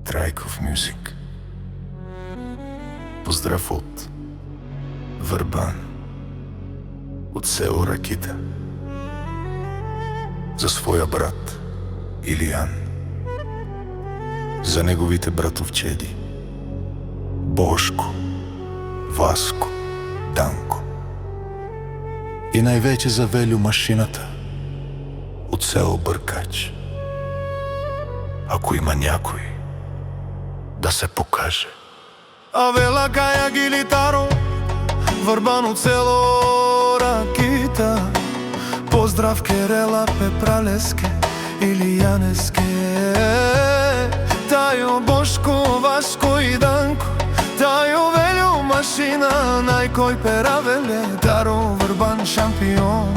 Трајков Мюзик. Поздрав од Врбан, од село Ракита, за своја брат Илијан, за неговите братовчеди Бошко, Васко, Данко и највеќе за Велю машината од село Бркач. Ако има някој да се покаже. А вела каја гилитаро, Врбано цело Ракита. Поздрав Керела Пепралеске или Јанеске. Тајо Бошко, Васко и Данко, тајо Велјо машина, најкој перавеле, таро Врбан шампион,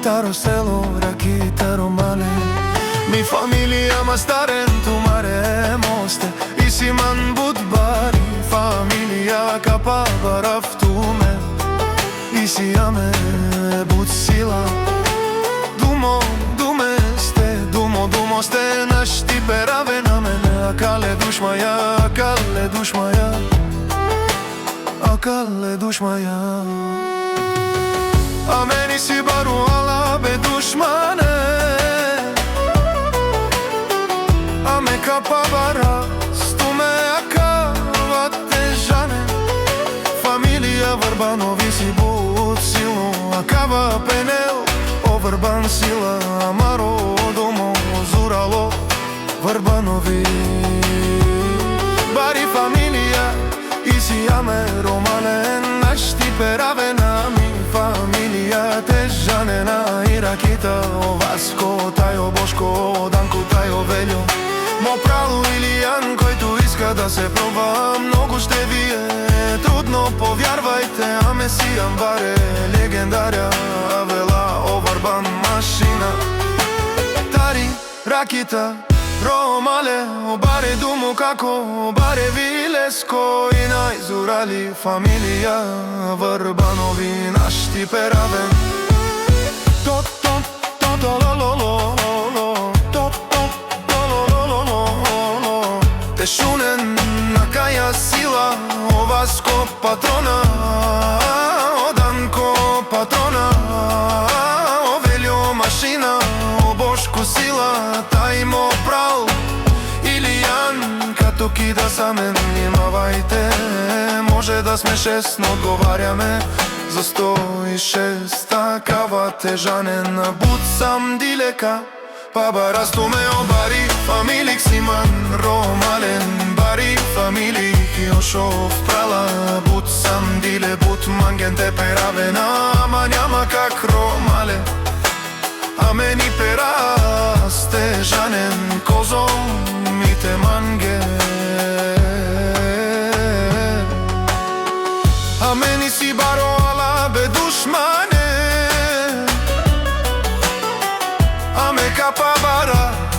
таро село Ракита Ромале. Mi familia ma stare în tumare moste Isiman budbari Familia capa baraftume Isiame butsila Dumo, dumeste Dumo ste našti perave na mene Akale dušmaja, akale dušmaja Akale dušmaja A meni si baru ala be dušmane Kapabara, stume akavate žane Familija Vrbanovi si bud silno Akava penel, o Vrban sila Amaro domo zuralo Vrbanovi Bari familija, isi ame romane Našti perave nami familija Te žane na Irakita O Vasko, tajo Boško, Danko, tajo Veljo Мо прало Илијан, којто иска да се проба Многу ще ви е трудно, повярвајте А Месијан баре легендарја Вела о Врбан машина Тари, Ракита, Ромале Обаре думо како, обаре Вилеско И најзурали фамилија Врбанови нашти перавен Те шунен на каја сила О Васко патрона О Данко патрона О Велјо машина О Бошко сила Тај мо прал Илијан Като кида са мен внимавајте Може да сме шест, но одговарјаме За 106 Такава тежанен Буд сам дилека Па растуме обари, фамилик симан Ромален бари, фамилик Јошов прала Бут сам диле, бут манген те перавена Ама няма как Ромале А мени пера сте жанен Козо ми те манге А мени си баро ала бе душмане Ame kapabara